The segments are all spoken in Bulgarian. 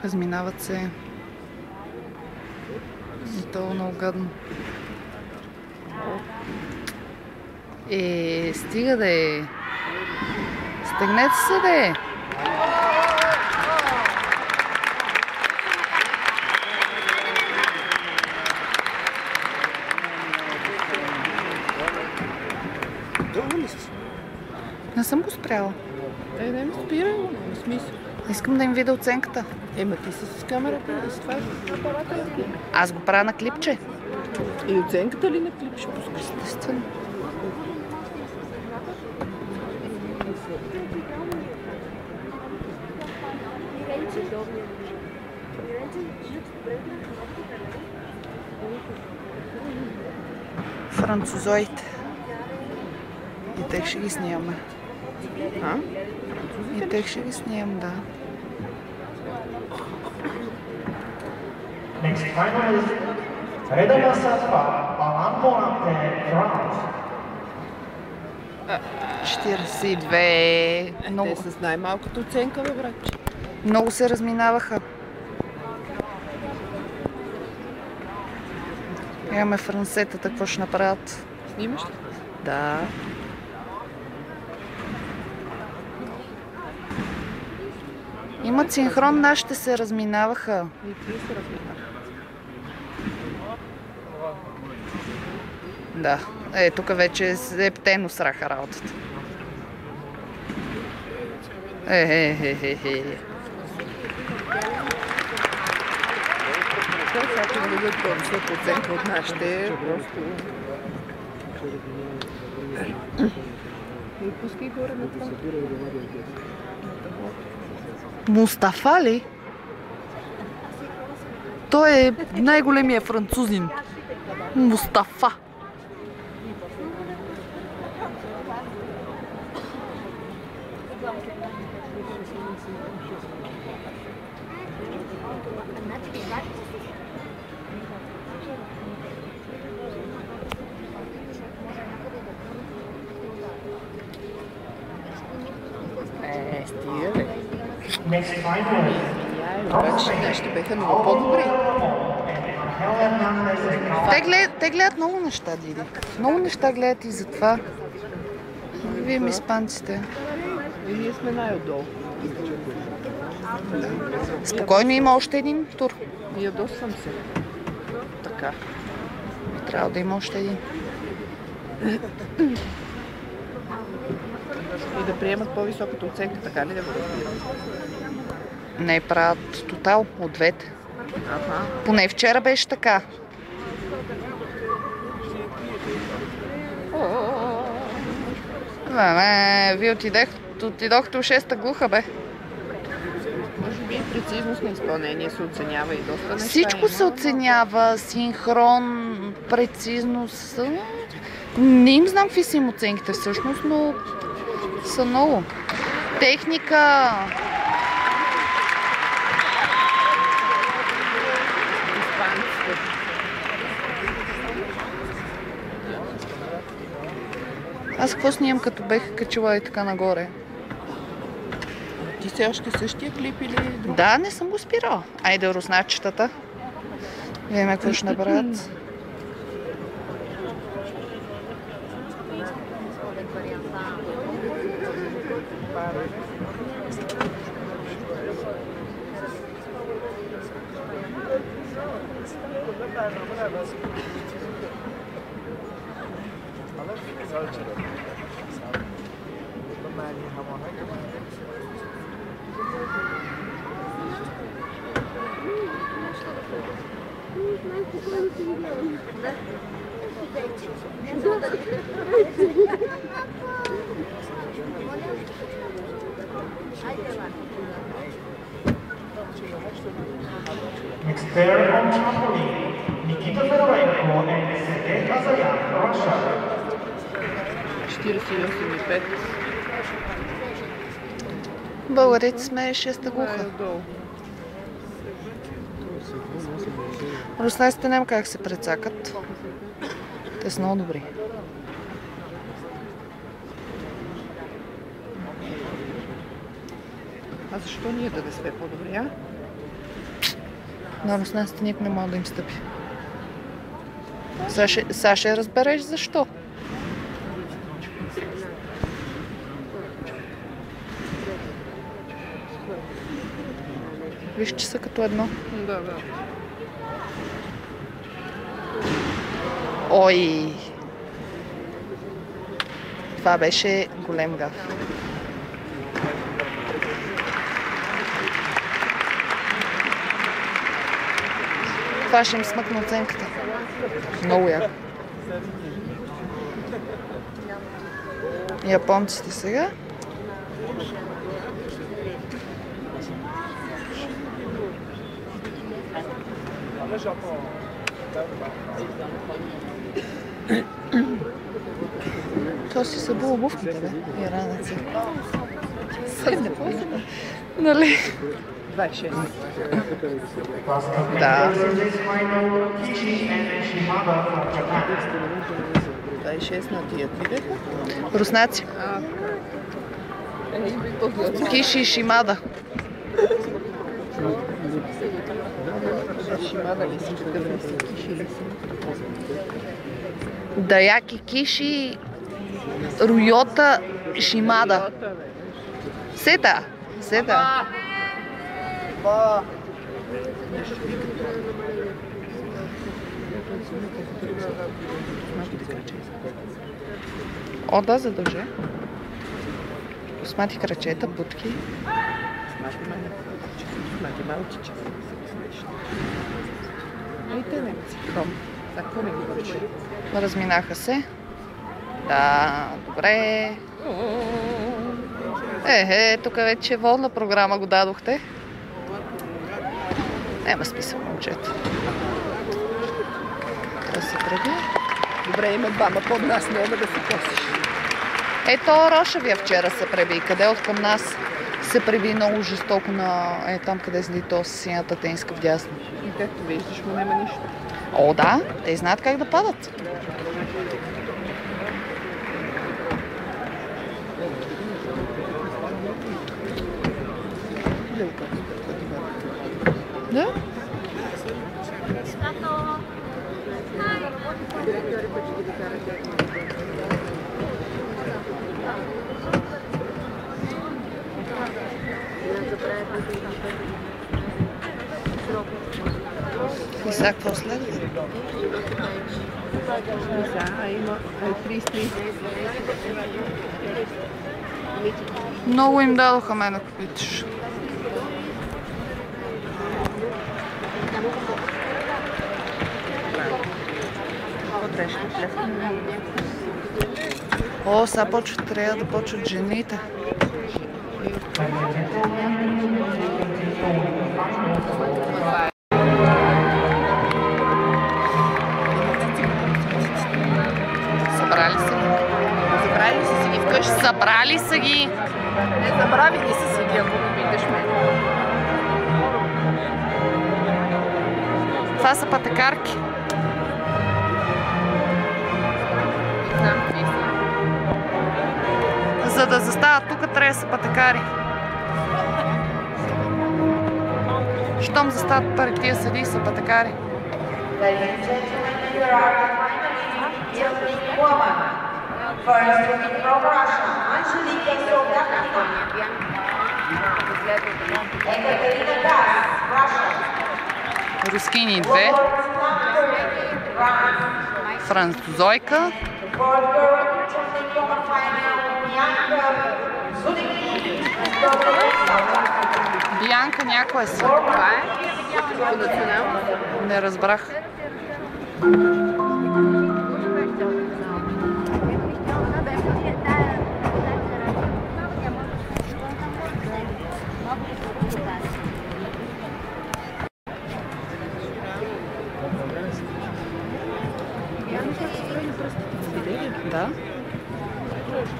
Разминават се. И то много гадно. Стига да е. Стегнете се да е. Не съм го спряла. Не ми спирай, няма смисъл. Искам да им видя оценката. Ема ти с камерата и с това апарата ли? Аз го правя на клипче. И оценката ли на клип ще пускаш? Естествено. Французоите. И тех ще ги снимаме. А? И тех ще ги снимам, да. Next final is Reda Massafa, Volante, France. 42. Много, Те с най-малката оценка, бе, братче. много се разминаваха. Имаме франсетата, какво ще направят? Снимаш ли? Да. Имат синхрон, нашите се разминаваха. И ти се разминаваха. Да. Тук вече е птено сраха работата. Всяко да бъдат по-висока оценка от нашите, просто... И пускай горе на това. Мустафа ли? Той е най-големия французин. Мустафа. Стига, бе. Next final is Обаче нашите беха много по-добри. Те гледат много неща, Диди. Много неща гледат и затова. Вие ми испанците. И ние сме най-отдолу. Спокойно, има още един тур. Ядосвам се. Така. Трябва да има още един. И да приемат по-високата оценка, така ли да го разбирам? Не правят тотал от двете. Ага. Поне вчера беше така. Вие отидохте у шеста глуха, бе. Може би и прецизност на изпълнение се оценява и доста неща. Всичко се оценява. Синхрон, прецизност. Не им знам какви са им оценките всъщност, но са много. Техника. Аз какво снимам, като бех качила и така нагоре? Ти все още същия клип или друг? Да, не съм го спирала. Айде, русначетата. Видим какво ще направят. Next pair on trampoline, Nikita Fedorenko and Sergei Kazayan, Russia. 48,5. Българите сме 6-та глуха. Отдолу. Руснаците няма как се прецакат. Те са много добри. А защо ние да не сме по-добри, а? На руснаците никой не може да им стъпи. Сега ще разбереш защо. Виж, че са като едно. Да. Ой! Това беше голем гаф. Това ще им смъкна оценката. Много яко. Японците сега. То си събува обувките, бе. Иранеци. Нали? 26. Да. 26 на тия видеха. Руснаци. Киши и Шимада. Шимада ли си? Какъв ли си? Киши ли си? Даяки Киши, Руйота Шимада. Сета. О, да, задължи. Космати крачета, будки. Смати малчиче. И те немци. Какво не говориш? Разминаха се. Да, добре. Тук вече водна програма го дадохте. Няма смисъл, момчета. Да се прави. Добре, има двама под нас, няма да се косиш. Ето Рошевия вчера се преби. Къде от към нас се преби много жестоко на... там къде седи то с синята тениска вдясно. И както виждаш, му няма нищо. О, да, те знаят как да падат. Да? И сега какво следва? Има 33. Много им дадоха мен, ако питаш. О, сега трябва да почват жените. Събрали са ги. Забрави ли си ги вкъщи? Събрали са ги. Не забрави ли си ги, ако не питаш мен? Това са пътекарки. За да застават тук, трябва да са пътекари. Щом застават пари тия съди, са пътекари. Рускини 2. Французойка. Бианка някоя си. Това е? По национално? Не разбрах. Да. Here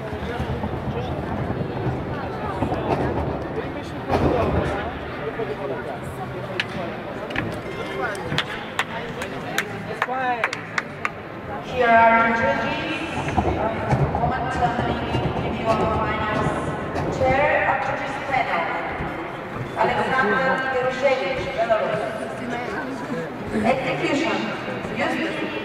are the judges, momentarily individual finals. Chair of judges panel, Alexander Yaroshevich, Belarus. Execution, music.